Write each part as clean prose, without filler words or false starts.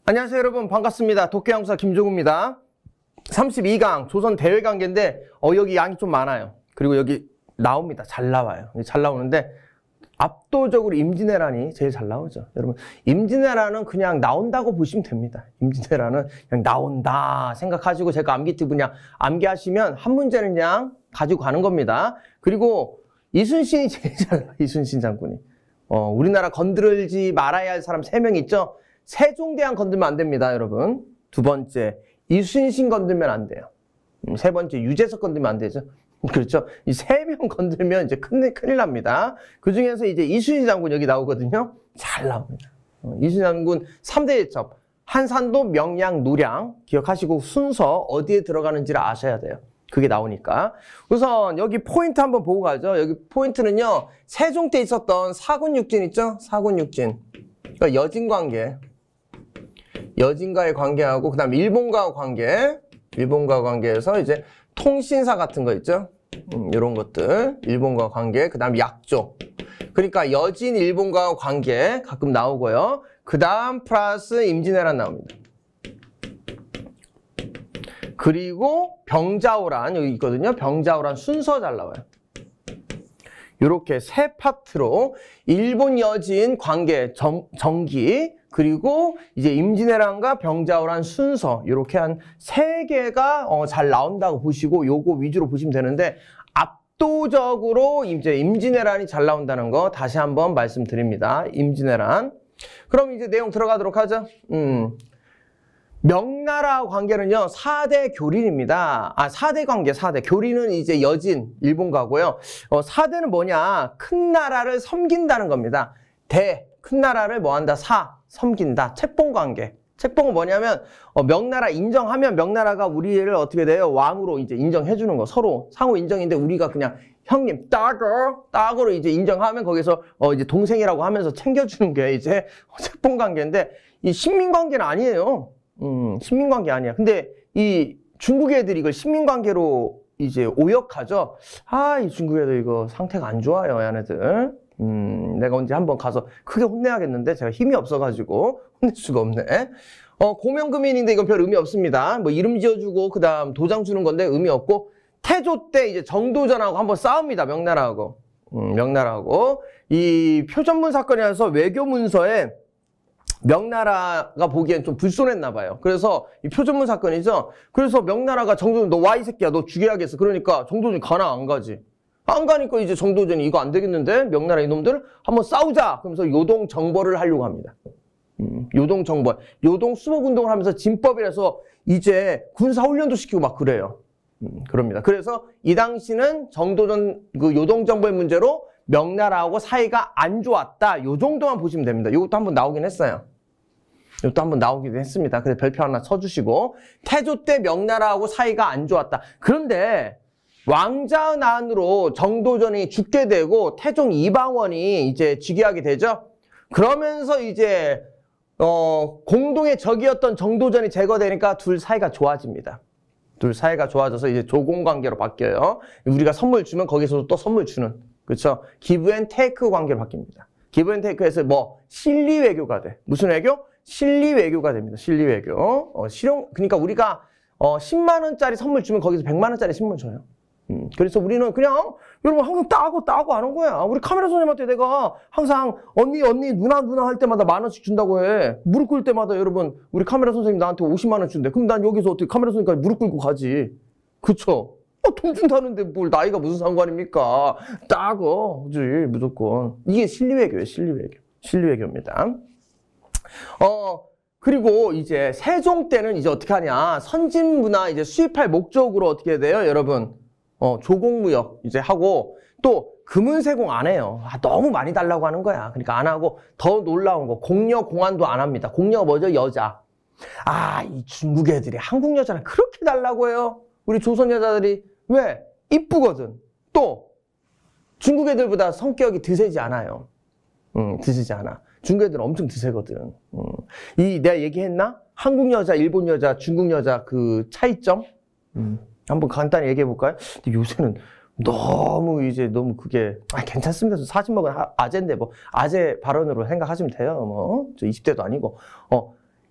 안녕하세요 여러분, 반갑습니다. 독해양사 김종우입니다. 32강 조선 대외관계인데 여기 양이 좀 많아요. 그리고 여기 나옵니다. 잘 나와요. 잘 나오는데 압도적으로 임진왜란이 제일 잘 나오죠. 여러분, 임진왜란은 그냥 나온다고 보시면 됩니다. 임진왜란은 그냥 나온다 생각하시고 제가 암기팁 그냥 암기하시면 한 문제는 그냥 가지고 가는 겁니다. 그리고 이순신이 제일 잘 나와요. 이순신 장군이. 우리나라 건드리지 말아야 할 사람 3명 있죠? 세종대왕 건들면 안 됩니다, 여러분. 두 번째, 이순신 건들면 안 돼요. 세 번째, 유재석 건들면 안 되죠. 그렇죠? 이 3명 건들면 이제 큰일 납니다. 그 중에서 이제 이순신 장군 여기 나오거든요. 잘 나옵니다. 이순신 장군 3대 제첩. 한산도, 명량, 노량. 기억하시고 순서 어디에 들어가는지를 아셔야 돼요. 그게 나오니까. 우선 여기 포인트 한번 보고 가죠. 여기 포인트는요. 세종 때 있었던 사군육진 있죠? 사군육진. 그러니까 여진관계. 여진과의 관계하고 그 다음 일본과 관계. 일본과 관계에서 이제 통신사 같은 거 있죠? 이런 것들. 일본과 관계. 그 다음 약조. 그러니까 여진 일본과 관계 가끔 나오고요. 그 다음 플러스 임진왜란 나옵니다. 그리고 병자호란 여기 있거든요. 병자호란 순서 잘 나와요. 이렇게 세 파트로 일본 여진 관계 정기 그리고 이제 임진왜란과 병자호란 순서 이렇게 한 3개가 잘 나온다고 보시고 요거 위주로 보시면 되는데 압도적으로 이제 임진왜란이 잘 나온다는 거 다시 한번 말씀드립니다. 임진왜란. 그럼 이제 내용 들어가도록 하죠. 명나라 관계는요, 4대 교린입니다. 4대 관계, 4대. 교린은 이제 여진, 일본가고요. 4대는 뭐냐? 큰 나라를 섬긴다는 겁니다. 큰 나라를 뭐 한다? 섬긴다. 책봉 관계. 책봉은 뭐냐면, 명나라 인정하면 명나라가 우리를 어떻게 돼요? 왕으로 이제 인정해주는 거. 서로 상호 인정인데 우리가 그냥 형님, 따거로 이제 인정하면 거기서 이제 동생이라고 하면서 챙겨주는 게 이제 책봉 관계인데, 이 식민 관계는 아니에요. 식민관계 아니야. 근데 이 중국 애들이 이걸 식민관계로 이제 오역하죠. 이 중국 애들 이거 상태가 안 좋아요, 얘네들. 내가 언제 한번 가서 크게 혼내야겠는데 제가 힘이 없어가지고 혼낼 수가 없네. 고명금인인데 이건 별 의미 없습니다. 뭐 이름 지어주고 그 다음 도장 주는 건데 의미 없고 태조 때 이제 정도전하고 한번 싸웁니다, 명나라하고. 명나라하고. 이 표전문 사건이라서 외교문서에 명나라가 보기엔 좀 불손했나 봐요. 그래서 이 표전문 사건이죠. 그래서 명나라가 정도전 너 와 이 새끼야 너 죽여야겠어. 그러니까 정도전 가나 안 가지. 안 가니까 이제 정도전이 이거 안 되겠는데 명나라 이놈들 한번 싸우자. 그러면서 요동 정벌을 하려고 합니다. 요동 정벌. 요동 수복운동을 하면서 진법이라서 이제 군사훈련도 시키고 막 그래요. 그럽니다. 그래서 이 당시는 정도전 그 요동 정벌 문제로 명나라하고 사이가 안 좋았다. 요 정도만 보시면 됩니다. 이것도 한번 나오긴 했어요. 이것도 한번 나오기도 했습니다. 그래서 별표 하나 쳐주시고 태조 때 명나라하고 사이가 안 좋았다. 그런데 왕자의 난으로 정도전이 죽게 되고 태종 이방원이 이제 즉위하게 되죠. 그러면서 이제 공동의 적이었던 정도전이 제거되니까 둘 사이가 좋아집니다. 둘 사이가 좋아져서 이제 조공관계로 바뀌어요. 우리가 선물 주면 거기서도 또 선물 주는. 그렇죠? 기브 앤 테이크 관계로 바뀝니다. 기브 앤 테이크에서 뭐 실리 외교가 돼. 무슨 외교? 실리 외교가 됩니다. 실리 외교. 실용 그러니까 우리가 10만 원짜리 선물 주면 거기서 100만 원짜리 선물 줘요. 그래서 우리는 그냥 여러분 항상 따고 하는 거야. 우리 카메라 선생님한테 내가 항상 언니 누나 할 때마다 10,000원씩 준다고 해. 무릎 꿇을 때마다 여러분 우리 카메라 선생님 나한테 50만 원 준대. 그럼 난 여기서 어떻게 카메라 선생님까지 무릎 꿇고 가지. 그쵸? 돈 준다는데 뭘 나이가 무슨 상관입니까? 따거지 무조건. 이게 실리외교예요. 실리외교. 실리외교입니다. 그리고 이제 세종 때는 이제 어떻게 하냐? 선진문화 이제 수입할 목적으로 어떻게 돼요, 여러분? 조공무역 이제 하고 또 금은세공 안 해요. 너무 많이 달라고 하는 거야. 그러니까 안 하고 더 놀라운 거 공여 공안도 안 합니다. 공여가 뭐죠? 여자. 이 중국 애들이 한국 여자는 그렇게 달라고 해요. 우리 조선 여자들이 왜? 이쁘거든. 또 중국 애들보다 성격이 드세지 않아요. 드세지 않아. 중국 애들은 엄청 드세거든. 내가 얘기했나? 한국 여자, 일본 여자, 중국 여자 그 차이점? 한번 간단히 얘기해 볼까요? 근데 요새는 너무 그게 괜찮습니다. 사진 먹은 아재인데 뭐 아재 발언으로 생각하시면 돼요. 뭐 저 20대도 아니고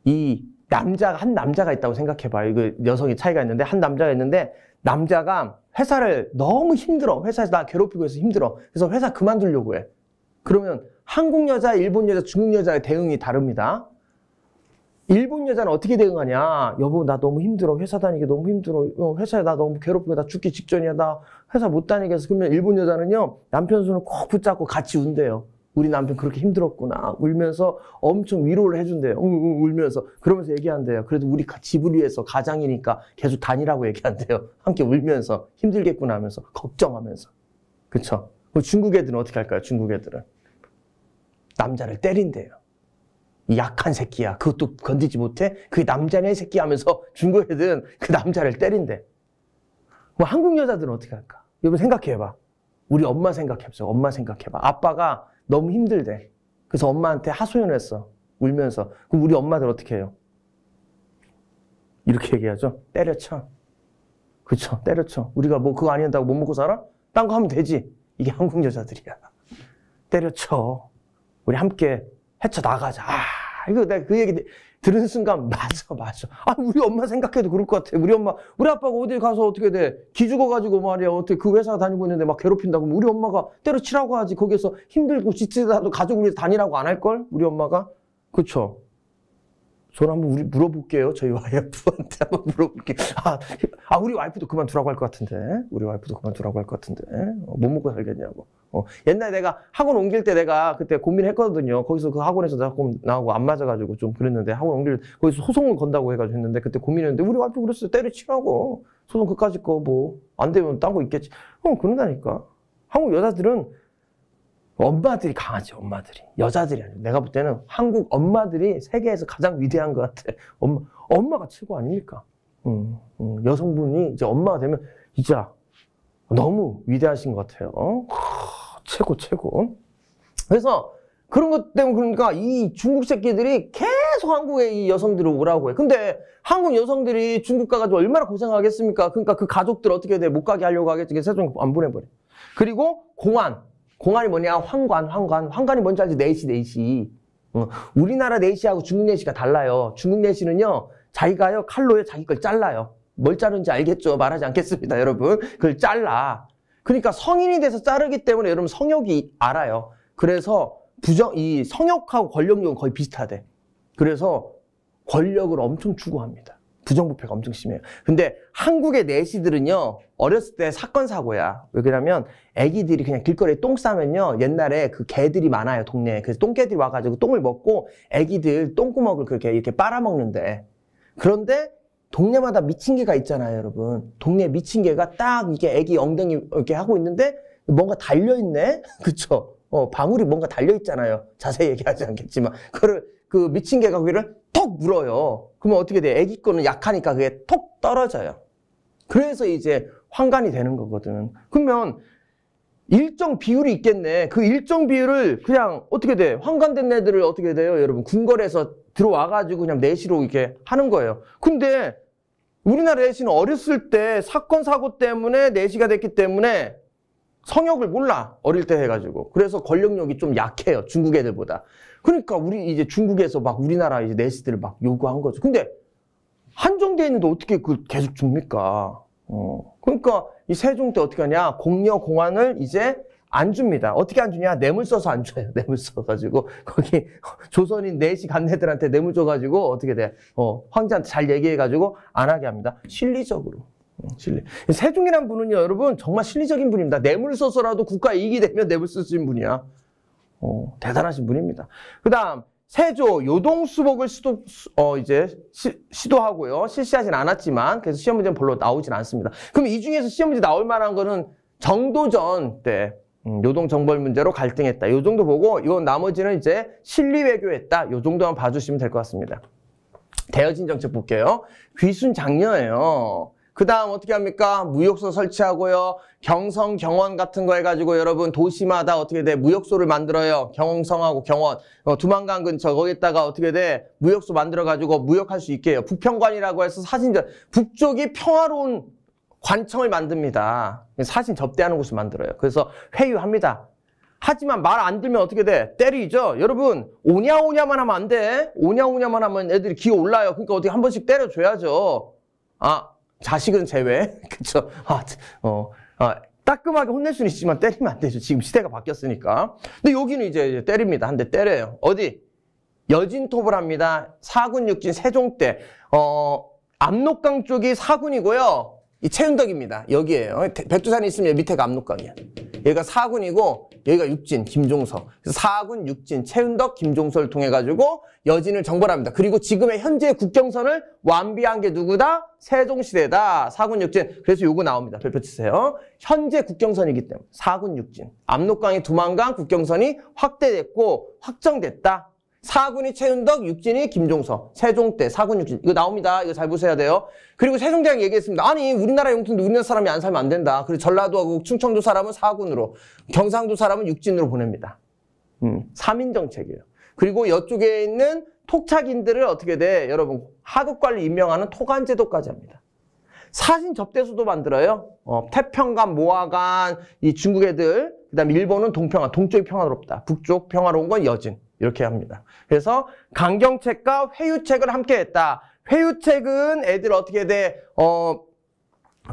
이 한 남자가 있다고 생각해봐요. 이거 여성이 차이가 있는데, 한 남자가 있는데, 남자가 회사를 너무 힘들어. 회사에서 나 괴롭히고 해서 힘들어. 그래서 회사 그만두려고 해. 그러면 한국 여자, 일본 여자, 중국 여자의 대응이 다릅니다. 일본 여자는 어떻게 대응하냐? 여보, 나 너무 힘들어. 회사 다니기 너무 힘들어. 회사에 나 너무 괴롭히고 나 죽기 직전이야. 나 회사 못 다니겠어. 그러면 일본 여자는요, 남편 손을 꼭 붙잡고 같이 운대요. 우리 남편 그렇게 힘들었구나. 울면서 엄청 위로를 해준대요. 울면서. 그러면서 얘기한대요. 그래도 우리 집을 위해서 가장이니까 계속 다니라고 얘기한대요. 함께 울면서. 힘들겠구나 하면서. 걱정하면서. 그쵸? 중국 애들은 어떻게 할까요? 중국 애들은. 남자를 때린대요. 이 약한 새끼야. 그것도 건드지 못해? 그게 남자네 새끼 하면서 중국 애들은 그 남자를 때린대. 뭐 한국 여자들은 어떻게 할까? 여러분 생각해봐. 우리 엄마 생각해보세요. 엄마 생각해봐. 아빠가 너무 힘들대. 그래서 엄마한테 하소연을 했어. 울면서. 그럼 우리 엄마들 어떻게 해요? 이렇게 얘기하죠. 때려쳐. 그쵸? 때려쳐. 우리가 뭐 그거 아니한다고 못 먹고 살아? 딴 거 하면 되지. 이게 한국 여자들이야. 때려쳐. 우리 함께 헤쳐나가자. 이거 내가 그 얘기 들은 순간 맞아. 우리 엄마 생각해도 그럴 것 같아. 우리 아빠가 어디 가서 어떻게 돼? 기죽어가지고 말이야. 어떻게 그 회사 다니고 있는데 막 괴롭힌다고. 우리 엄마가 때려치라고 하지. 거기서 힘들고 지치다도 가족을 위해서 다니라고 안 할걸? 우리 엄마가. 그쵸? 저는 한번 물어볼게요. 저희 와이프한테 한번 물어볼게요. 우리 와이프도 그만두라고 할 것 같은데. 우리 와이프도 그만두라고 할 것 같은데. 못 먹고 살겠냐고. 옛날에 내가 학원 옮길 때 내가 그때 고민했거든요. 거기서 그 학원에서 조금 나하고 안 맞아가지고 좀 그랬는데 학원 옮길 때 거기서 소송을 건다고 해가지고 했는데 그때 고민했는데 우리 와이프 그랬어요. 때려치라고. 소송 그까짓 거 뭐 안 되면 딴 거 있겠지. 그런다니까. 한국 여자들은 엄마들이 강하지, 엄마들이. 여자들이 아니고. 내가 볼 때는 한국 엄마들이 세계에서 가장 위대한 것 같아. 엄마가 최고 아닙니까? 여성분이 이제 엄마가 되면 진짜 너무 위대하신 것 같아요. 최고. 그래서 그런 것 때문에 그러니까 이 중국 새끼들이 계속 한국에 이 여성들을 오라고 해. 근데 한국 여성들이 중국 가가지고 얼마나 고생하겠습니까? 그러니까 그 가족들 어떻게 돼? 못 가게 하려고 하겠지. 세종 안 보내버려. 그리고 공안이 뭐냐? 황관이 뭔지 알지? 내시. 우리나라 내시하고 중국 내시가 달라요. 중국 내시는요, 자기가요, 칼로요, 자기 걸 잘라요. 뭘 자르는지 알겠죠? 말하지 않겠습니다, 여러분. 그걸 잘라. 그러니까 성인이 돼서 자르기 때문에 여러분 성욕이 알아요. 그래서 이 성욕하고 권력욕은 거의 비슷하대. 그래서 권력을 엄청 추구합니다. 부정부패가 엄청 심해요. 근데 한국의 내시들은요, 어렸을 때 사건 사고야. 왜 그러냐면 애기들이 그냥 길거리에 똥 싸면요, 옛날에 그 개들이 많아요, 동네에. 그래서 똥개들이 와가지고 똥을 먹고 애기들 똥구멍을 그렇게 이렇게 빨아먹는데, 그런데 동네마다 미친 개가 있잖아요, 여러분. 동네 미친 개가 딱 이게 애기 엉덩이 이렇게 하고 있는데 뭔가 달려있네? 그쵸? 방울이 뭔가 달려있잖아요. 자세히 얘기하지 않겠지만. 그 미친 개가 거기를 톡 물어요. 그러면 어떻게 돼? 애기 거는 약하니까 그게 톡 떨어져요. 그래서 이제 환관이 되는 거거든. 그러면 일정 비율이 있겠네. 그 일정 비율을 그냥 어떻게 돼? 환관된 애들을 어떻게 돼요? 여러분, 궁궐에서 들어와가지고 그냥 내시로 이렇게 하는 거예요. 근데 우리나라 내시는 어렸을 때 사건, 사고 때문에 내시가 됐기 때문에 성욕을 몰라. 어릴 때 해가지고. 그래서 권력력이 좀 약해요. 중국 애들보다. 그러니까 우리 이제 중국에서 막 우리나라 이제 내시들을 막 요구한 거죠. 근데 한정돼 있는데 어떻게 그걸 계속 줍니까? 그러니까 이 세종 때 어떻게 하냐? 공여 공안을 이제 안 줍니다. 어떻게 안 주냐? 뇌물 써서 안 줘요. 뇌물 써가지고 거기 조선인 내시 간내들한테 뇌물 줘가지고 어떻게 돼? 황제한테 잘 얘기해가지고 안 하게 합니다. 실리적으로. 세종이란 분은요, 여러분 정말 실리적인 분입니다. 뇌물 써서라도 국가 이익이 되면 뇌물 쓰신 분이야. 대단하신 분입니다. 그 다음 세조 요동수복을 시도하고요. 실시하진 않았지만 그래서 시험 문제는 별로 나오진 않습니다. 그럼 이 중에서 시험 문제 나올 만한 거는 정도전 때 요동 정벌 문제로 갈등했다. 요 정도 보고 이건 나머지는 이제 실리외교했다. 요 정도만 봐주시면 될 것 같습니다. 대여진 정책 볼게요. 귀순 장려예요. 그 다음 어떻게 합니까? 무역소 설치하고요. 경성, 경원 같은 거 해가지고 여러분 도시마다 어떻게 돼? 무역소를 만들어요. 경성하고 경원. 두만강 근처 거기다가 어떻게 돼? 무역소 만들어가지고 무역할 수 있게 해요. 북평관이라고 해서 북쪽이 평화로운 관청을 만듭니다. 사신 접대하는 곳을 만들어요. 그래서 회유합니다. 하지만 말 안 들면 어떻게 돼? 때리죠. 여러분 오냐오냐만 하면 안 돼. 오냐오냐만 하면 애들이 기어 올라요. 그러니까 어떻게 한 번씩 때려줘야죠. 아, 자식은 제외. 그쵸? 따끔하게 혼낼 수는 있지만 때리면 안 되죠. 지금 시대가 바뀌었으니까. 근데 여기는 이제 때립니다. 한 대 때려요. 어디? 여진톱을 합니다. 4군 6진 세종대. 압록강 쪽이 4군이고요. 이 채윤덕입니다. 여기에요. 백두산이 있으면 밑에가 압록강이야. 여기가 4군이고 여기가 6진 김종서. 그래서 4군 6진 채윤덕 김종서를 통해 가지고 여진을 정벌합니다. 그리고 지금의 현재 국경선을 완비한 게 누구다? 세종시대다. 4군 6진. 그래서 요거 나옵니다. 별표 치세요. 현재 국경선이기 때문에 4군 6진. 압록강의 두만강 국경선이 확대됐고 확정됐다. 4군이 채윤덕, 6진이 김종서, 세종 때 4군 6진. 이거 나옵니다. 이거 잘 보셔야 돼요. 그리고 세종대왕이 얘기했습니다. 아니 우리나라 영토인데 우리나라 사람이 안 살면 안 된다. 그리고 전라도하고 충청도 사람은 4군으로, 경상도 사람은 6진으로 보냅니다. 3인 정책이에요. 그리고 이쪽에 있는 토착인들을 어떻게 돼? 여러분 하급관리 임명하는 토관제도까지 합니다. 사신 접대소도 만들어요. 태평간, 모하간, 이 중국 애들, 그다음에 일본은 동평화, 동쪽이 평화롭다. 북쪽 평화로운 건 여진. 이렇게 합니다. 그래서 강경책과 회유책을 함께 했다. 회유책은 애들 어떻게 돼?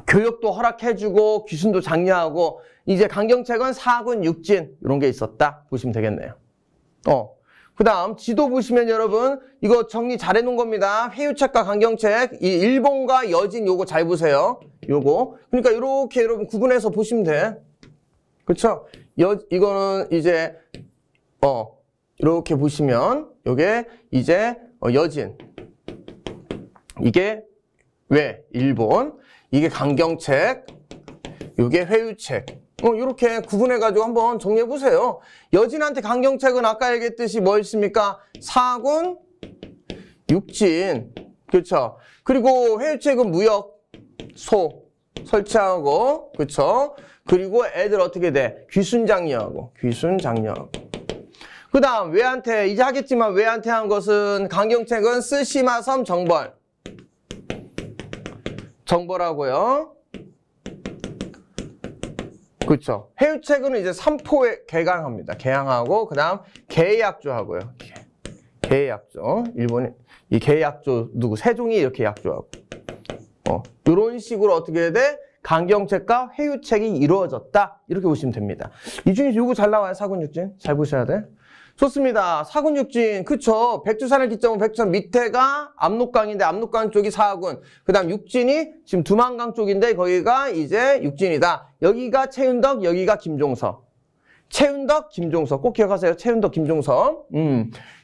교육도 허락해주고 귀순도 장려하고, 이제 강경책은 4군 6진 이런 게 있었다 보시면 되겠네요. 그 다음 지도 보시면 여러분 이거 정리 잘 해놓은 겁니다. 회유책과 강경책, 이 일본과 여진 요거 잘 보세요. 요거 그러니까 이렇게 여러분 구분해서 보시면 돼. 그렇죠? 이거는 이제 이렇게 보시면 요게 이제 여진, 이게 왜 일본, 이게 강경책, 요게 회유책. 이렇게 구분해가지고 한번 정리해보세요. 여진한테 강경책은 아까 얘기했듯이 뭐 있습니까? 4군, 6진. 그렇죠? 그리고 회유책은 무역, 소 설치하고, 그렇죠? 그리고 애들 어떻게 돼? 귀순장려하고, 귀순장려하고. 그 다음 왜한테, 이제 하겠지만 왜한테 한 것은 강경책은 쓰시마섬 정벌. 정벌하고요. 그렇죠. 회유책은 이제 삼포에 개강합니다. 개항하고 그다음 개약조하고요. 개약조. 일본이 이 개약조 누구? 세종이 이렇게 약조하고. 이런 식으로 어떻게 돼? 강경책과 회유책이 이루어졌다. 이렇게 보시면 됩니다. 이 중에서 요거 잘 나와요. 4군 6진. 잘 보셔야 돼. 좋습니다. 4군 6진. 그쵸. 백두산을 기점으로 백두산 밑에가 압록강인데 압록강 쪽이 4군. 그 다음 6진이 지금 두만강 쪽인데 거기가 이제 6진이다. 여기가 채윤덕, 여기가 김종서. 채윤덕, 김종서. 꼭 기억하세요. 채윤덕, 김종서.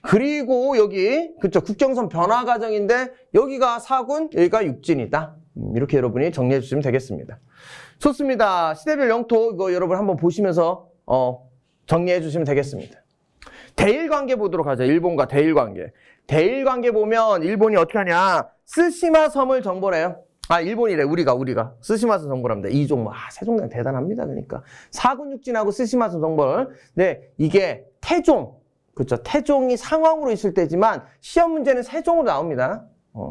그리고 여기, 그쵸. 국경선 변화 과정인데 여기가 4군, 여기가 6진이다. 이렇게 여러분이 정리해 주시면 되겠습니다. 좋습니다. 시대별 영토 이거 여러분 한번 보시면서 정리해 주시면 되겠습니다. 대일관계 보도록 하죠. 일본과 대일관계. 대일관계 보면 일본이 어떻게 하냐. 쓰시마 섬을 정벌해요. 일본이래. 우리가. 쓰시마 섬 정벌합니다. 이종, 세종대왕 대단합니다. 그러니까. 4군 6진하고 쓰시마 섬 정벌. 네, 이게 태종. 그렇죠. 태종이 상황으로 있을 때지만 시험 문제는 세종으로 나옵니다.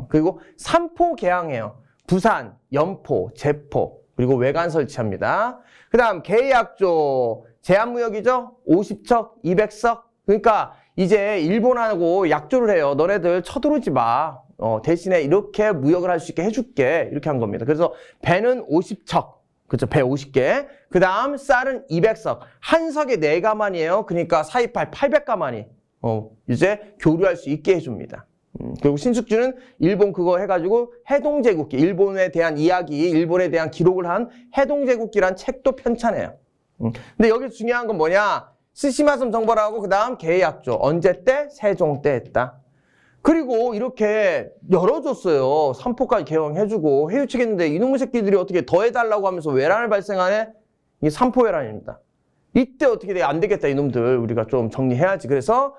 그리고 삼포 개항해요. 부산, 연포, 제포. 그리고 외관 설치합니다. 그 다음 계약조. 제한무역이죠. 50척, 200석. 그러니까 이제 일본하고 약조를 해요. 너네들 쳐들어오지 마. 대신에 이렇게 무역을 할 수 있게 해줄게. 이렇게 한 겁니다. 그래서 배는 50척. 그렇죠. 배 50개. 그 다음 쌀은 200석. 한 석에 4가만이에요. 그러니까 428, 800가만이 이제 교류할 수 있게 해줍니다. 그리고 신숙주는 일본 그거 해가지고 해동제국기, 일본에 대한 이야기, 일본에 대한 기록을 한 해동제국기란 책도 편찬해요. 근데 여기서 중요한 건 뭐냐? 쓰시마섬 정벌하고 그 다음 계약조. 언제 때? 세종 때 했다. 그리고 이렇게 열어줬어요. 삼포까지 개항해주고 회유책했는데 이놈의 새끼들이 어떻게 더 해달라고 하면서 외란을 발생하네? 이게 삼포외란입니다. 이때 어떻게 돼? 안 되겠다 이놈들. 우리가 좀 정리해야지. 그래서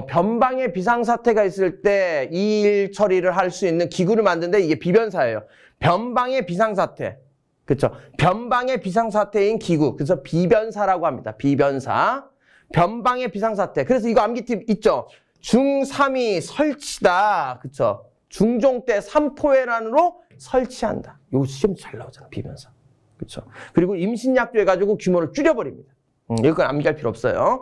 변방의 비상사태가 있을 때 이일 처리를 할 수 있는 기구를 만드는데 이게 비변사예요. 변방의 비상사태. 그렇죠. 변방의 비상사태인 기구. 그래서 비변사라고 합니다. 비변사. 변방의 비상사태. 그래서 이거 암기팁 있죠. 중3이 설치다. 그렇죠. 중종 때 삼포회란으로 설치한다. 이거 시험 잘 나오잖아. 비변사. 그렇죠. 그리고 임신약조 해가지고 규모를 줄여버립니다. 이건 암기할 필요 없어요.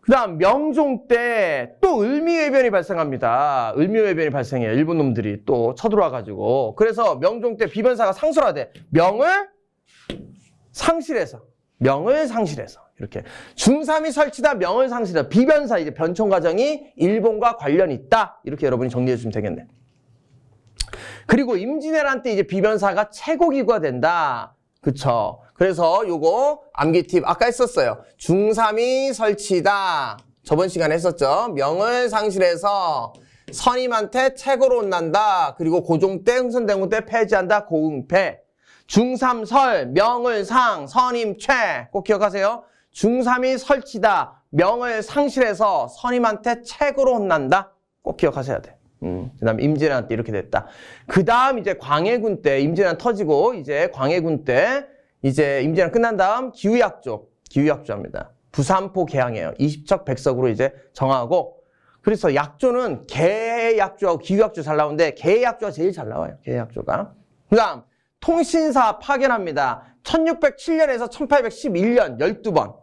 그 다음 명종 때 또 을미해변이 발생합니다. 을미해변이 발생해요. 일본 놈들이 또 쳐들어와가지고. 그래서 명종 때 비변사가 상술화돼. 명을 상실해서 이렇게 중3이 설치다 명을 상실해서 비변사 이제 변총 과정이 일본과 관련이 있다. 이렇게 여러분이 정리해 주시면 되겠네. 그리고 임진왜란 때 이제 비변사가 최고기구가 된다. 그쵸? 그래서 요거 암기 팁 아까 했었어요. 중3이 설치다. 저번 시간에 했었죠. 명을 상실해서 선임한테 최고로 혼난다. 그리고 고종 때 흥선대원 때 폐지한다. 고응패. 중3 설, 명을 상, 선임 최. 꼭 기억하세요. 중3이 설치다. 명을 상실해서 선임한테 최고로 혼난다. 꼭 기억하셔야 돼. 그 다음 임진왜란 때 이렇게 됐다. 그 다음 이제 광해군 때 임진왜란 터지고 이제 광해군 때 이제 임진왜란 끝난 다음 기후약조합니다. 부산포 개항이에요. 20척 100석으로 이제 정하고 그래서 약조는 개약조하고 기후약조 잘 나오는데 개약조가 제일 잘 나와요. 개약조가. 그 다음 통신사 파견합니다. 1607년에서 1811년 12번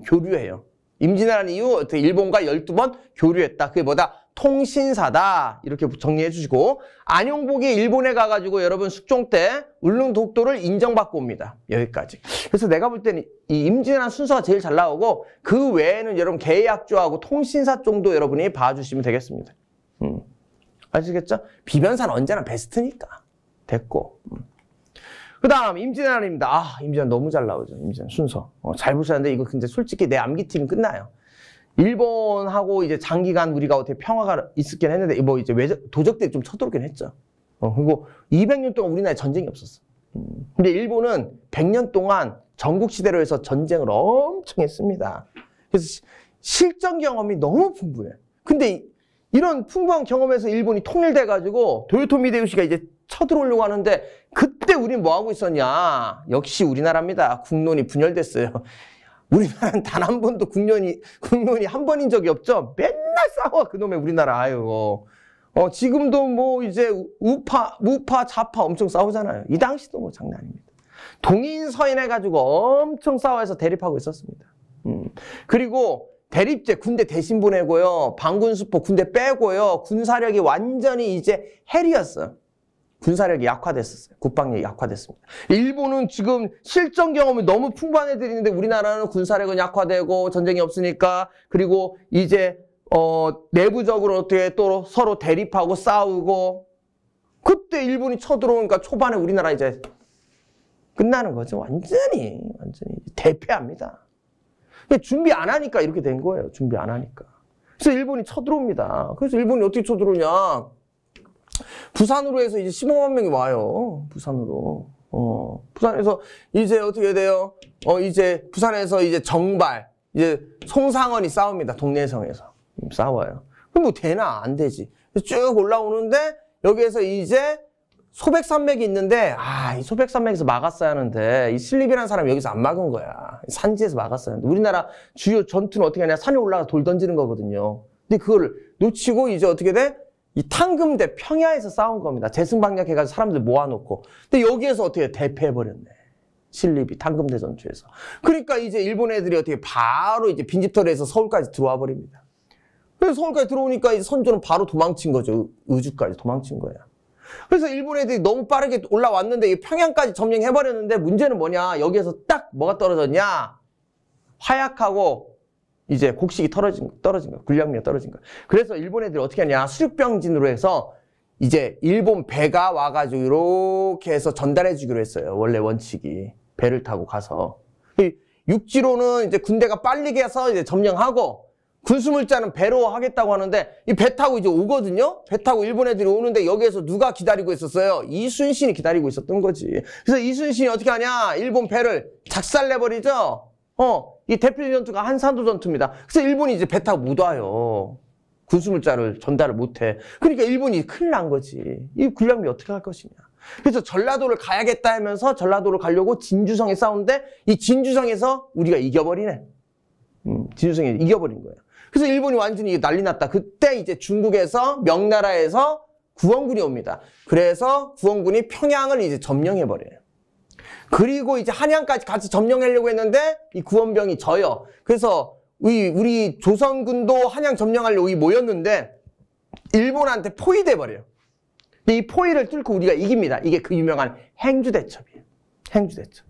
교류해요. 임진왜란 이후 일본과 12번 교류했다. 그게 뭐다? 통신사다. 이렇게 정리해 주시고 안용복이 일본에 가가지고 여러분 숙종 때 울릉 독도를 인정받고 옵니다. 여기까지. 그래서 내가 볼 때는 이 임진왜란 순서가 제일 잘 나오고 그 외에는 여러분 계약조하고 통신사 정도 여러분이 봐주시면 되겠습니다. 아시겠죠? 비변사는 언제나 베스트니까. 됐고. 그 다음 임진왜란입니다. 임진왜란 너무 잘 나오죠. 임진왜란 순서. 잘 보셔야 하는데 이거 근데 솔직히 내 암기팀 끝나요. 일본하고 이제 장기간 우리가 어떻게 평화가 있었긴 했는데 뭐 이제 도적들이 좀 쳐들어오긴 했죠. 그리고 200년 동안 우리나라에 전쟁이 없었어. 근데 일본은 100년 동안 전국시대로 해서 전쟁을 엄청 했습니다. 그래서 실전 경험이 너무 풍부해. 근데 이런 풍부한 경험에서 일본이 통일돼가지고 도요토미 히데요시가 이제 쳐들어오려고 하는데 그때 우린 뭐 하고 있었냐? 역시 우리나라입니다. 국론이 분열됐어요. 우리나라는 단 한 번도 국론이 한 번인 적이 없죠. 맨날 싸워 그놈의 우리나라. 아유. 지금도 뭐 이제 우파 좌파 엄청 싸우잖아요. 이 당시도 뭐 장난 아닙니다. 동인 서인 해가지고 엄청 싸워서 대립하고 있었습니다. 그리고 대립제 군대 대신 보내고요. 방군수포 군대 빼고요. 군사력이 완전히 이제 헬이었어요. 군사력이 약화됐었어요. 국방력이 약화됐습니다. 일본은 지금 실전 경험이 너무 풍부한 애들이 있는데 우리나라는 군사력은 약화되고 전쟁이 없으니까 그리고 이제 내부적으로 어떻게 또 서로 대립하고 싸우고 그때 일본이 쳐들어오니까 초반에 우리나라 이제 끝나는 거죠. 완전히 대패합니다. 준비 안 하니까 이렇게 된 거예요. 준비 안 하니까. 그래서 일본이 쳐들어옵니다. 그래서 일본이 어떻게 쳐들어오냐. 부산으로 해서 이제 15만 명이 와요. 부산으로. 부산에서 이제 어떻게 돼요? 이제 부산에서 이제 정발, 이제 송상헌이 싸웁니다. 동래성에서. 싸워요. 그럼 뭐 되나? 안 되지. 쭉 올라오는데 여기에서 이제 소백산맥이 있는데 이 소백산맥에서 막았어야 하는데 이 슬립이라는 사람이 여기서 안 막은 거야. 산지에서 막았어야 하는데 우리나라 주요 전투는 어떻게 하냐? 산에 올라가 돌 던지는 거거든요. 근데 그걸 놓치고 이제 어떻게 돼? 이 탕금대 평야에서 싸운 겁니다. 재승방략해가지고 사람들 모아놓고. 근데 여기에서 어떻게 대패해버렸네. 신립이 탕금대 전투에서. 그러니까 이제 일본 애들이 어떻게 바로 이제 빈집털이해서 서울까지 들어와 버립니다. 그래서 서울까지 들어오니까 이제 선조는 바로 도망친 거죠. 의주까지 도망친 거야. 그래서 일본 애들이 너무 빠르게 올라왔는데 이 평양까지 점령해버렸는데 문제는 뭐냐. 여기에서 딱 뭐가 떨어졌냐. 화약하고 이제 곡식이 떨어진 거야. 군량미가 떨어진 거야. 그래서 일본 애들이 어떻게 하냐. 수륙병진으로 해서 이제 일본 배가 와가지고 이렇게 해서 전달해 주기로 했어요. 원래 원칙이. 배를 타고 가서. 육지로는 이제 군대가 빨리 가서 이제 점령하고 군수물자는 배로 하겠다고 하는데 이 배 타고 이제 오거든요. 배 타고 일본 애들이 오는데 여기에서 누가 기다리고 있었어요? 이순신이 기다리고 있었던 거지. 그래서 이순신이 어떻게 하냐? 일본 배를 작살내버리죠. 이 대표 전투가 한산도 전투입니다. 그래서 일본이 이제 배 타고 못 와요. 군수물자를 전달을 못 해. 그러니까 일본이 큰일 난 거지. 이 군량미 어떻게 할 것이냐. 그래서 전라도를 가야겠다 하면서 전라도를 가려고 진주성에 싸우는데 이 진주성에서 우리가 이겨버리네. 진주성에 이겨버린 거예요. 그래서 일본이 완전히 난리 났다. 그때 이제 중국에서 명나라에서 구원군이 옵니다. 그래서 구원군이 평양을 이제 점령해버려요. 그리고 이제 한양까지 같이 점령하려고 했는데 이 구원병이 져요. 그래서 우리 조선군도 한양 점령하려고 모였는데 일본한테 포위돼 버려요. 근데 이 포위를 뚫고 우리가 이깁니다. 이게 그 유명한 행주대첩이에요. 행주대첩.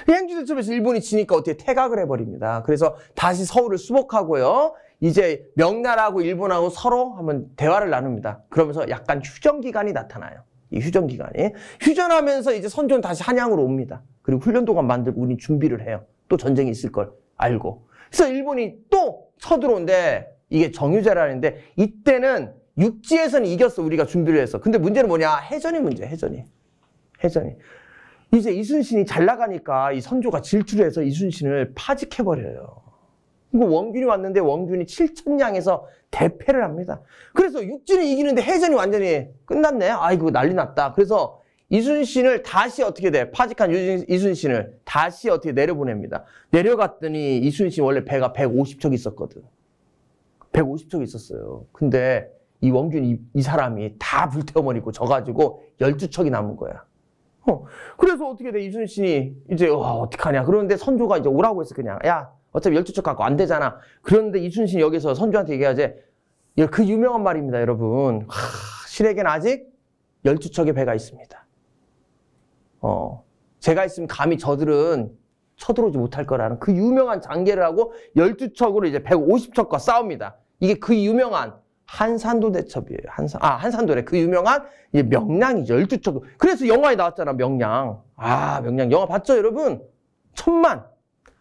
이 행주대첩에서 일본이 지니까 어떻게 퇴각을 해버립니다. 그래서 다시 서울을 수복하고요. 이제 명나라하고 일본하고 서로 한번 대화를 나눕니다. 그러면서 약간 휴전기간이 나타나요. 이 휴전기간이. 휴전하면서 이제 선조는 다시 한양으로 옵니다. 그리고 훈련도감 만들고 우리 준비를 해요. 또 전쟁이 있을 걸 알고. 그래서 일본이 또 쳐들어오는데 이게 정유재라는데 이때는 육지에서는 이겼어. 우리가 준비를 해서. 근데 문제는 뭐냐? 해전이 문제야. 해전이. 이제 이순신이 잘 나가니까 이 선조가 질투를 해서 이순신을 파직해버려요. 그리고 원균이 왔는데 원균이 7,000량에서 대패를 합니다. 그래서 육지는 이기는데 해전이 완전히 끝났네. 아이고 난리 났다. 그래서 이순신을 다시 어떻게 돼? 파직한 이순신을 다시 어떻게 내려보냅니다. 내려갔더니 이순신 원래 배가 150척 있었거든. 150척 있었어요. 근데 이 원균 이 사람이 다 불태워버리고 져가지고 12척이 남은 거야. 그래서 어떻게 돼? 이순신이 이제 어떡하냐. 그런데 선조가 이제 오라고 했어. 그냥 야 어차피 12척 갖고 안 되잖아. 그런데 이순신이 여기서 선조한테 얘기하지. 그 유명한 말입니다, 여러분. 실에겐 아직 12척의 배가 있습니다. 제가 있으면 감히 저들은 쳐들어오지 못할 거라는 그 유명한 장계를 하고 12척으로 이제 150척과 싸웁니다. 이게 그 유명한 한산도 대첩이에요. 한산도래. 그 유명한 이제 명량이죠. 12척. 그래서 영화에 나왔잖아, 명량. 명량. 영화 봤죠, 여러분? 1000만.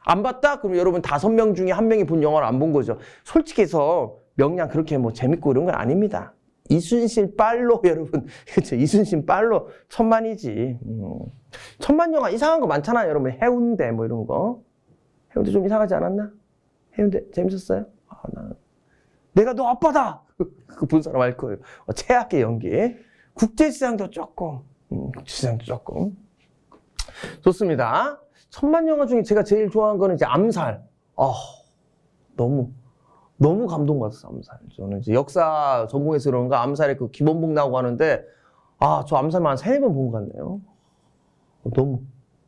안 봤다? 그럼 여러분 5명 중에 1명이 본 영화를 안 본 거죠. 솔직히 해서 명량 그렇게 뭐 재밌고 이런 건 아닙니다. 이순신 빨로 여러분. 그렇죠. 이순신 빨로 1000만이지. 1000만 영화 이상한 거 많잖아요, 여러분. 해운대 뭐 이런 거. 해운대 좀 이상하지 않았나? 해운대 재밌었어요? 내가 너 아빠다! 그 본 사람 알 거예요. 최악의 연기. 국제시장도 조금. 국제시장도 조금. 좋습니다. 1000만 영화 중에 제가 제일 좋아하는 거는 이제 암살. 너무 감동받았어, 암살. 저는 이제 역사 전공해서 그런가 암살의 그 김원봉 나오고 하는데, 저 암살만 한 3-4번 본 것 같네요.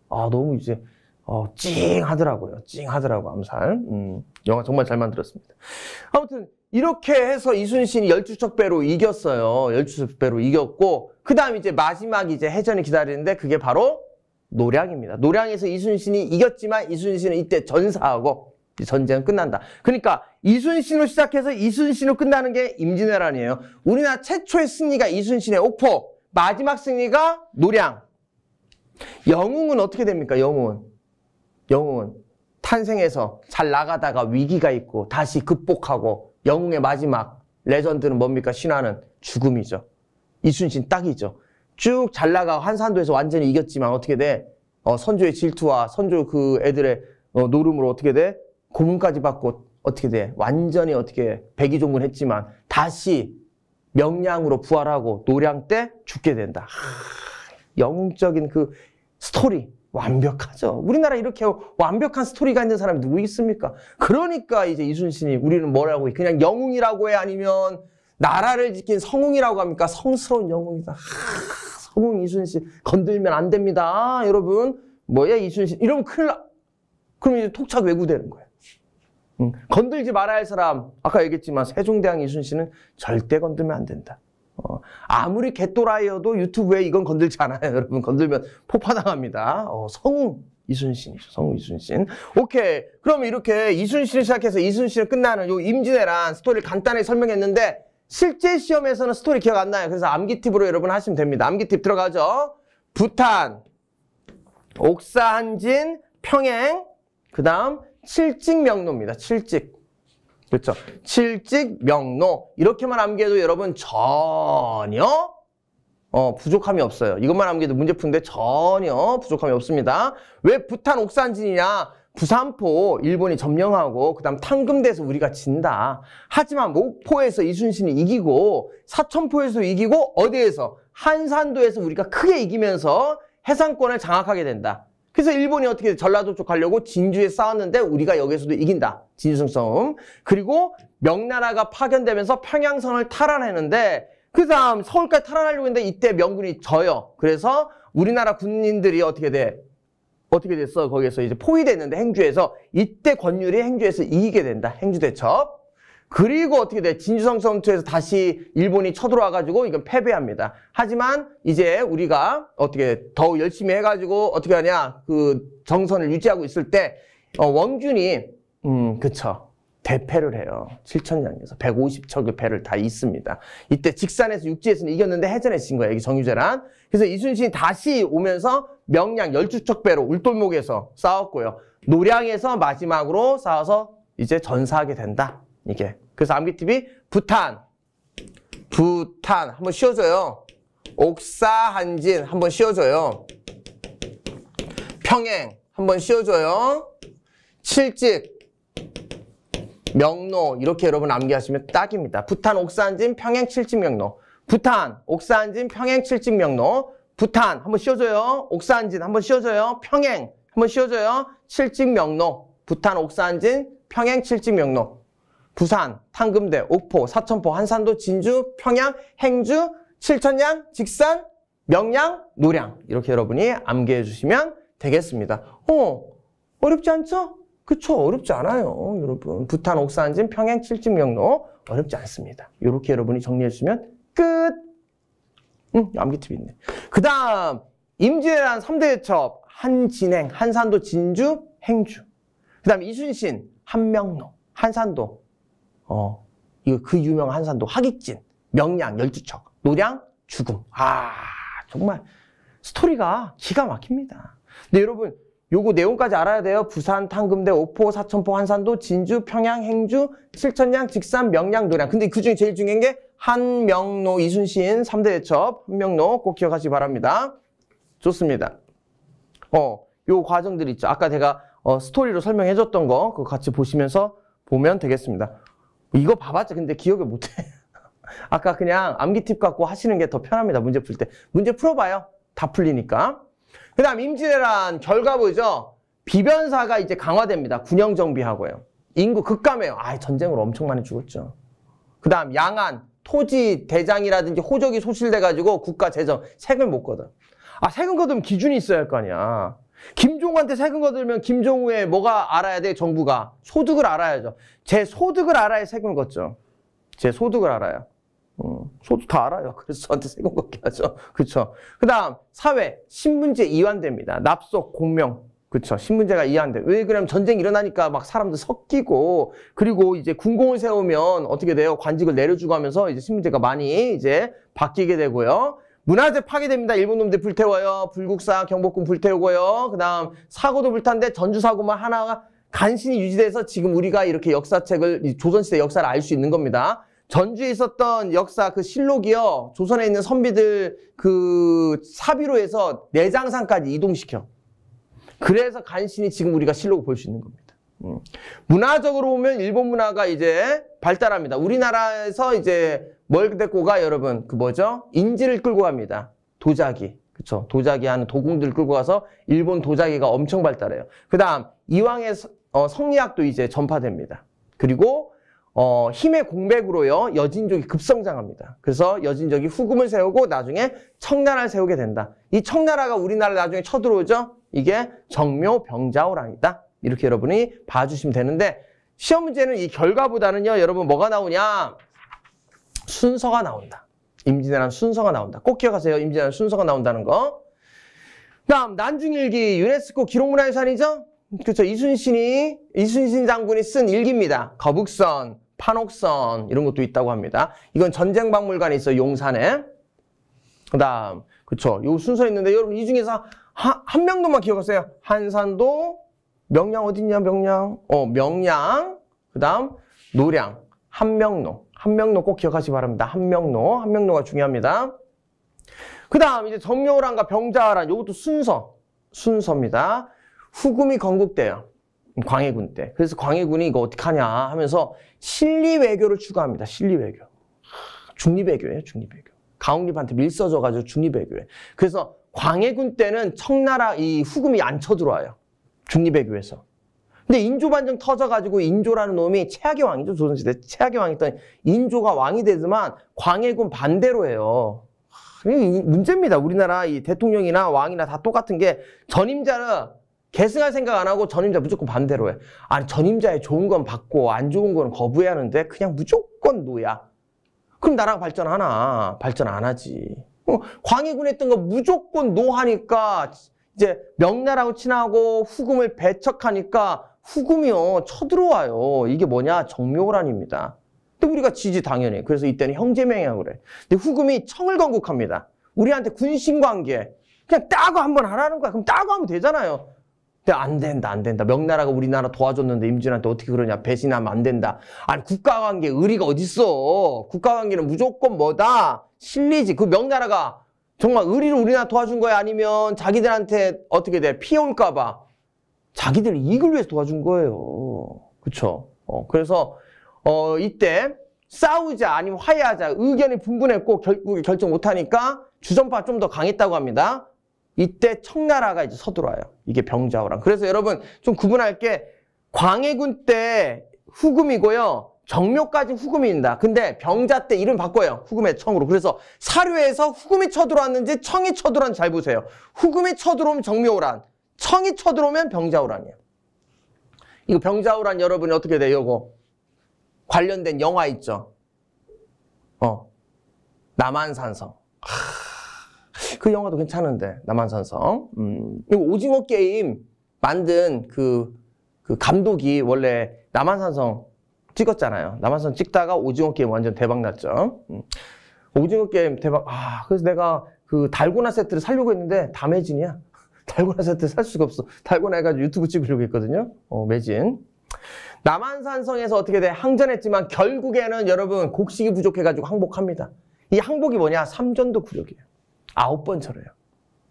너무 이제, 찡하더라고요. 암살. 영화 정말 잘 만들었습니다. 아무튼, 이렇게 해서 이순신이 12척 배로 이겼어요. 12척 배로 이겼고, 그 다음 이제 마지막 이제 해전이 기다리는데, 그게 바로 노량입니다. 노량에서 이순신이 이겼지만, 이순신은 이때 전사하고, 전쟁은 끝난다. 그러니까, 이순신으로 시작해서 이순신으로 끝나는 게 임진왜란이에요. 우리나라 최초의 승리가 이순신의 옥포, 마지막 승리가 노량. 영웅은 어떻게 됩니까? 영웅은 탄생해서 잘 나가다가 위기가 있고 다시 극복하고 영웅의 마지막 레전드는 뭡니까? 신화는 죽음이죠. 이순신 딱이죠. 쭉 잘 나가고 한산도에서 완전히 이겼지만 어떻게 돼? 선조의 질투와 선조 그 애들의 노름으로 어떻게 돼? 고문까지 받고 어떻게 돼? 완전히 어떻게 백의종군했지만 다시 명량으로 부활하고 노량 때 죽게 된다. 영웅적인 그 스토리 완벽하죠. 우리나라 이렇게 완벽한 스토리가 있는 사람이 누구 있습니까? 그러니까 이제 이순신이 우리는 뭐라고 해? 그냥 영웅이라고 해? 아니면 나라를 지킨 성웅이라고 합니까? 성스러운 영웅이다. 성웅 이순신 건들면 안 됩니다. 여러분 뭐야 이순신 이러면 큰일 나. 그럼 이제 토착 왜구되는 거예요. 건들지 말아야 할 사람 아까 얘기했지만 세종대왕 이순신은 절대 건들면 안 된다. 아무리 개또라이여도 유튜브에 이건 건들지 않아요. 여러분 건들면 폭파당합니다. 성웅 이순신이죠. 성웅 이순신. 오케이. 그러면 이렇게 이순신을 시작해서 이순신을 끝나는 요 임진왜란 스토리를 간단하게 설명했는데 실제 시험에서는 스토리 기억 안 나요. 그래서 암기팁으로 여러분 하시면 됩니다. 암기팁 들어가죠. 부탄, 옥사한진, 평행, 그 다음 칠직명로입니다. 칠직. 그렇죠. 칠직, 명로. 이렇게만 암기해도 여러분 전혀 부족함이 없어요. 이것만 암기해도 문제 푸는데 전혀 부족함이 없습니다. 왜 부탄 옥산진이냐? 부산포 일본이 점령하고 그 다음 탕금대에서 우리가 진다. 하지만 목포에서 이순신이 이기고 사천포에서 이기고 어디에서? 한산도에서 우리가 크게 이기면서 해상권을 장악하게 된다. 그래서 일본이 어떻게 전라도 쪽 가려고 진주에 싸웠는데 우리가 여기서도 이긴다. 진주성 싸움. 그리고 명나라가 파견되면서 평양성을 탈환했는데 그 다음 서울까지 탈환하려고 했는데 이때 명군이 져요. 그래서 우리나라 군인들이 어떻게 돼? 어떻게 됐어? 거기에서 이제 포위됐는데 행주에서 이때 권율이 행주에서 이기게 된다. 행주 대첩. 그리고 어떻게 돼? 진주성 전투에서 다시 일본이 쳐들어와가지고 이건 패배합니다. 하지만 이제 우리가 어떻게 더 열심히 해가지고 어떻게 하냐? 그 정선을 유지하고 있을 때 원균이 그쵸. 대패를 해요. 7천량에서 150척의 배를 다 잇습니다. 이때 직산에서 육지에서는 이겼는데 해전에 진 거예요. 이게 정유재란. 그래서 이순신이 다시 오면서 명량 12척 배로 울돌목에서 싸웠고요. 노량에서 마지막으로 싸워서 이제 전사하게 된다. 이게. 그래서 암기팁이 부탄 한번 씌워줘요. 옥사한진 한번 씌워줘요. 평행 한번 씌워줘요. 칠직 명로 이렇게 여러분 암기하시면 딱입니다. 부탄, 옥사한진, 평행, 칠직, 명로. 부탄, 옥사한진, 평행, 칠직, 명로. 부탄 한번 씌워줘요. 옥사한진 한번 씌워줘요. 평행 한번 씌워줘요. 칠직, 명로. 부탄, 옥사한진, 평행, 칠직, 명로. 부산, 탕금대, 옥포, 사천포, 한산도, 진주, 평양, 행주, 칠천량, 직산, 명량, 노량 이렇게 여러분이 암기해 주시면 되겠습니다. 어렵지 않죠? 그쵸? 어렵지 않아요, 여러분. 부탄, 옥사한진, 평행, 칠직, 명로 어렵지 않습니다. 이렇게 여러분이 정리해 주시면 끝! 암기 팁이 있네. 그 다음 임진왜란 3대 대첩 한진행, 한산도, 진주, 행주. 그 다음 이순신, 한명로, 한산도 이거 그 유명한 한산도, 하객진, 명량, 12척, 노량, 죽음. 정말 스토리가 기가 막힙니다. 근데 여러분 요거 내용까지 알아야 돼요. 부산, 탕금대, 옥포, 사천포, 한산도, 진주, 평양, 행주, 칠천량, 직산, 명량, 노량. 근데 그중에 제일 중요한 게 한명로, 이순신 3대 대첩, 한명로 꼭 기억하시기 바랍니다. 좋습니다. 요 과정들 있죠. 아까 제가 스토리로 설명해줬던 거 그거 같이 보시면서 보면 되겠습니다. 이거 봐봤자 근데 기억을 못해. 아까 그냥 암기 팁 갖고 하시는 게 더 편합니다. 문제 풀 때. 문제 풀어봐요. 다 풀리니까. 그 다음 임진왜란 결과부죠. 비변사가 이제 강화됩니다. 군영 정비하고요. 인구 급감해요. 전쟁으로 엄청 많이 죽었죠. 그 다음 양안, 토지 대장이라든지 호적이 소실돼가지고 국가 재정, 세금을 못 걷어. 세금 걷으면 기준이 있어야 할 거 아니야. 김종우한테 세금 걷으면 김종우의 뭐가 알아야 돼? 정부가. 소득을 알아야죠. 제 소득을 알아야 세금을 걷죠. 제 소득을 알아요. 소득 다 알아요. 그래서 저한테 세금 걷게 하죠. 그쵸. 그 다음 사회, 신문제 이완됩니다. 납속, 공명. 그쵸. 신문제가 이완돼. 왜 그러냐면 전쟁이 일어나니까 막 사람들 섞이고 그리고 이제 군공을 세우면 어떻게 돼요? 관직을 내려주고 하면서 이제 신문제가 많이 이제 바뀌게 되고요. 문화재 파괴됩니다. 일본 놈들 불태워요. 불국사, 경복궁 불태우고요. 그 다음 사고도 불탔는데 전주사고만 하나가 간신히 유지돼서 지금 우리가 이렇게 역사책을, 조선시대 역사를 알 수 있는 겁니다. 전주에 있었던 역사 그 실록이요. 조선에 있는 선비들 그 사비로 해서 내장산까지 이동시켜. 그래서 간신히 지금 우리가 실록을 볼 수 있는 겁니다. 문화적으로 보면 일본 문화가 이제 발달합니다. 우리나라에서 이제 뭘 데리고 가 여러분? 그 뭐죠? 인지를 끌고 갑니다. 도자기. 그쵸? 도자기 하는 도공들을 끌고 가서 일본 도자기가 엄청 발달해요. 그 다음 이왕의 성리학도 이제 전파됩니다. 그리고 힘의 공백으로요. 여진족이 급성장합니다. 그래서 여진족이 후금을 세우고 나중에 청나라를 세우게 된다. 이 청나라가 우리나라를 나중에 쳐들어오죠. 이게 정묘병자호란이다. 이렇게 여러분이 봐주시면 되는데 시험 문제는 이 결과보다는요. 여러분 뭐가 나오냐? 순서가 나온다. 임진왜란 순서가 나온다. 꼭 기억하세요. 임진왜란 순서가 나온다는 거. 다음 난중일기 유네스코 기록문화유산이죠. 그렇죠. 이순신 장군이 쓴 일기입니다. 거북선, 판옥선 이런 것도 있다고 합니다. 이건 전쟁박물관에 있어요. 용산에. 그 다음 그렇죠. 요 순서 있는데 여러분 이 중에서 한 명도만 기억하세요. 한산도, 명량 어딨냐? 명량. 명량. 그 다음 노량, 한명로. 한명로 꼭 기억하시기 바랍니다. 한명로가 중요합니다. 그 다음 이제 정묘호란과 병자호란 이것도 순서입니다. 후금이 건국돼요. 광해군 때. 그래서 광해군이 이거 어떡하냐 하면서 실리외교를 추구합니다. 실리외교. 중립외교예요. 중립외교. 가홍립한테 밀써져가지고 중립외교에. 그래서 광해군 때는 청나라 이 후금이 안 쳐들어와요. 중립외교에서. 근데 인조반정 터져가지고 인조라는 놈이 최악의 왕이죠. 조선시대 최악의 왕이었더니 인조가 왕이 되지만 광해군 반대로 해요. 문제입니다. 우리나라 이 대통령이나 왕이나 다 똑같은 게 전임자를 계승할 생각 안 하고 전임자 무조건 반대로 해. 아니 전임자의 좋은 건 받고 안 좋은 건 거부해야 하는데 그냥 무조건 노야. 그럼 나라가 발전하나? 발전 안 하지. 광해군 했던 거 무조건 노하니까 이제 명나라하고 친하고 후금을 배척하니까 후금이요 쳐들어와요. 이게 뭐냐? 정묘호란입니다. 근데 우리가 지지 당연히. 그래서 이때는 형제명이라고 그래. 근데 후금이 청을 건국합니다. 우리한테 군신관계 그냥 따고 한번 하라는 거야. 그럼 따고 하면 되잖아요. 근데 안 된다, 안 된다. 명나라가 우리나라 도와줬는데 임진한테 어떻게 그러냐. 배신하면 안 된다. 아니 국가관계 의리가 어딨어. 국가관계는 무조건 뭐다? 실리지. 그 명나라가 정말 의리로 우리나라 도와준 거야? 아니면 자기들한테 어떻게 돼? 피해 올까 봐. 자기들 이익을 위해서 도와준 거예요. 그쵸? 그래서 이때 싸우자 아니면 화해하자 의견이 분분했고 결국에 결정 못하니까 주전파가 좀 더 강했다고 합니다. 이때 청나라가 이제 서들어와요. 이게 병자호란. 그래서 여러분 좀 구분할 게 광해군 때 후금이고요. 정묘까지 후금입니다. 근데 병자 때 이름 바꿔요. 후금의 청으로. 그래서 사료에서 후금이 쳐들어왔는지 청이 쳐들어왔는지 잘 보세요. 후금이 쳐들어오면 정묘호란, 청이 쳐들어오면 병자호란이에요. 이거 병자호란 여러분이 어떻게 돼요? 이거 관련된 영화 있죠? 남한산성. 그 영화도 괜찮은데 남한산성. 이거 오징어 게임 만든 그 감독이 원래 남한산성 찍었잖아요. 남한산성 찍다가 오징어 게임 완전 대박 났죠. 오징어 게임 대박. 그래서 내가 그 달고나 세트를 사려고 했는데 다 매진이야. 달고나 세트 살 수가 없어. 달고나 해가지고 유튜브 찍으려고 했거든요. 매진. 남한산성에서 어떻게 돼? 항전했지만 결국에는 여러분 곡식이 부족해가지고 항복합니다. 이 항복이 뭐냐? 삼전도 굴욕이에요. 9번 절해요.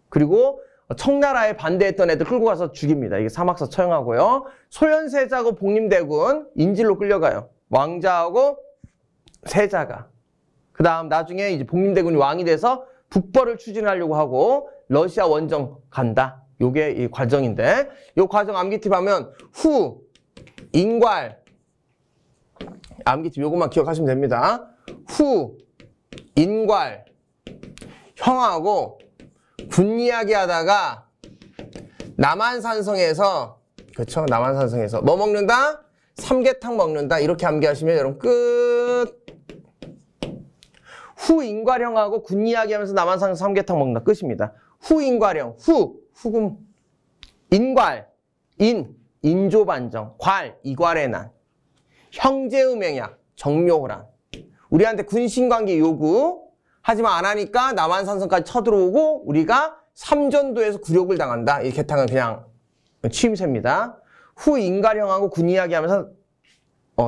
그리고 청나라에 반대했던 애들 끌고 가서 죽입니다. 이게 사막사 처형하고요. 소현세자하고 복림대군 인질로 끌려가요. 왕자하고 세자가. 그 다음 나중에 이제 복림대군이 왕이 돼서 북벌을 추진하려고 하고 러시아 원정 간다. 요게 이 과정인데 요 과정 암기팁 하면 후, 인괄, 암기팁 요것만 기억하시면 됩니다. 후, 인괄, 형하고 군 이야기 하다가 남한산성에서 그렇죠? 남한산성에서 뭐 먹는다? 삼계탕 먹는다. 이렇게 암기하시면 여러분 끝. 후인괄형하고 군 이야기 하면서 남한산성 삼계탕 먹는다. 끝입니다. 후인괄형, 후금, 인괄, 인조반정, 괄, 이괄의 난, 형제음행약, 정묘호란. 우리한테 군신관계 요구 하지만 안 하니까 남한산성까지 쳐들어오고 우리가 삼전도에서 굴욕을 당한다. 이 개탕은 그냥 취임새입니다. 후 인괄형하고 군 이야기하면서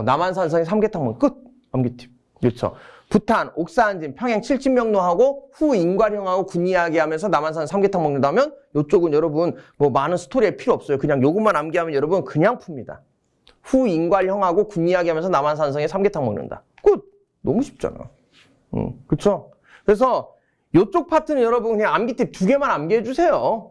남한산성에 삼계탕 먹는 끝. 암기팁. 그렇죠. 부탄, 옥사한진, 평양 칠진명로하고 후 인괄형하고 군 이야기하면서 남한산성 삼계탕 먹는다면 이쪽은 여러분 뭐 많은 스토리에 필요 없어요. 그냥 요것만 암기하면 여러분 그냥 풉니다. 후 인괄형하고 군 이야기하면서 남한산성에 삼계탕 먹는다. 끝. 너무 쉽잖아. 그렇죠? 그래서 이쪽 파트는 여러분 그냥 암기팁 2개만 암기해 주세요.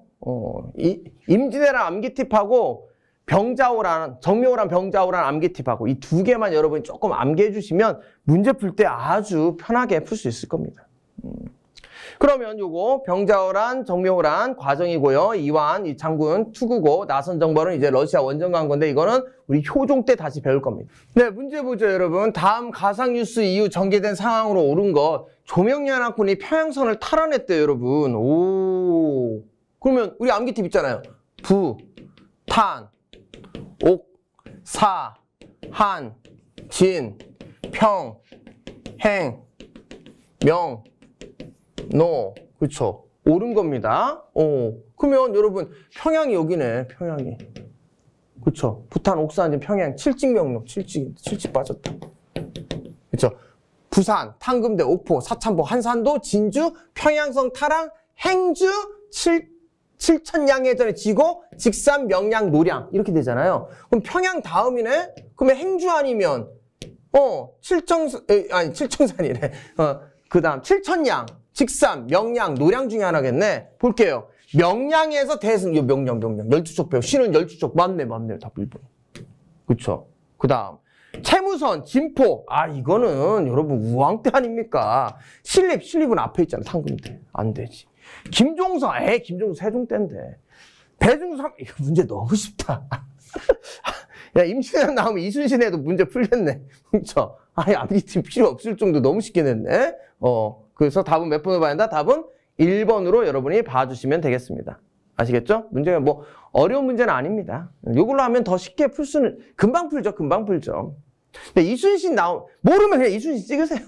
임진왜란 암기팁하고 병자호란, 정묘호란, 병자호란 암기팁하고 이 2개만 여러분이 조금 암기해 주시면 문제 풀 때 아주 편하게 풀 수 있을 겁니다. 그러면 요거 병자호란, 정묘호란 과정이고요. 이완, 이 장군 투구고 나선정벌은 이제 러시아 원정 간 건데 이거는 우리 효종 때 다시 배울 겁니다. 네, 문제 보죠, 여러분. 다음 가상뉴스 이후 전개된 상황으로 옳은 것. 조명연합군이 평양선을 탈환했대요, 여러분. 오. 그러면 우리 암기팁 있잖아요. 부, 탄, 옥, 사, 한, 진, 평, 행, 명, 노. 그쵸. 옳은 겁니다. 그러면 여러분 평양이 여기네. 평양이. 그쵸. 부탄, 옥사한진, 평양, 칠직명록. 칠직 빠졌다. 그쵸. 부산, 탕금대, 옥포, 사참보, 한산도, 진주, 평양성 탈환, 행주, 칠천양해전에 지고, 직산, 명량, 노량. 이렇게 되잖아요. 그럼 평양 다음이네? 그러면 행주 아니면, 칠청산이래. 그 다음, 칠천양, 직산, 명량, 노량 중에 하나겠네. 볼게요. 명량에서 대승, 명량. 12쪽 배우. 신은 12쪽. 맞네. 답 1번. 그쵸. 그 다음. 채무선, 진포. 이거는 여러분 우왕 때 아닙니까? 신립은 앞에 있잖아. 탕금대. 안 되지. 김종서. 김종서 세종 때인데. 대중삼 이거 문제 너무 쉽다. 야, 임신왜란 나오면 이순신에도 문제 풀겠네. 그렇죠? 아예 암기팀 필요 없을 정도 너무 쉽게 냈네. 그래서 답은 몇 번을 봐야 한다? 답은 1번으로 여러분이 봐주시면 되겠습니다. 아시겠죠? 문제가 뭐 어려운 문제는 아닙니다. 이걸로 하면 더 쉽게 풀 수는 금방 풀죠. 금방 풀죠. 근데 이순신 모르면 그냥 이순신 찍으세요.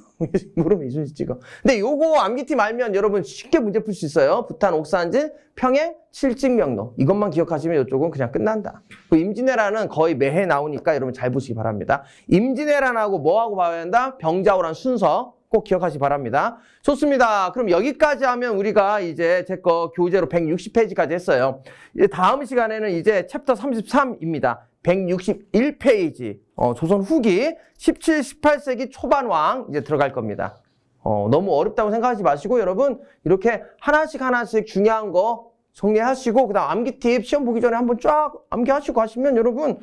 모르면 이순신 찍어. 근데 요거 암기팀 알면 여러분 쉽게 문제 풀 수 있어요. 부탄, 옥산진, 평행, 칠직명로. 이것만 기억하시면 이쪽은 그냥 끝난다. 그 임진왜란은 거의 매해 나오니까 여러분 잘 보시기 바랍니다. 임진왜란하고 뭐하고 봐야 한다? 병자호란 순서 꼭 기억하시기 바랍니다. 좋습니다. 그럼 여기까지 하면 우리가 이제 제 거 교재로 160페이지까지 했어요. 이제 다음 시간에는 이제 챕터 33입니다. 161페이지 조선 후기 17, 18세기 초반 왕 이제 들어갈 겁니다. 너무 어렵다고 생각하지 마시고 여러분 이렇게 하나씩 중요한 거 정리하시고 그다음 암기 팁 시험 보기 전에 한번 쫙 암기하시고 하시면 여러분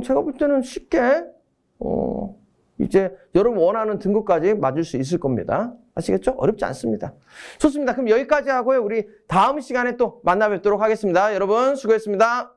제가 볼 때는 쉽게 이제 여러분 원하는 등급까지 맞을 수 있을 겁니다. 아시겠죠? 어렵지 않습니다. 좋습니다. 그럼 여기까지 하고요. 우리 다음 시간에 또 만나 뵙도록 하겠습니다. 여러분 수고했습니다.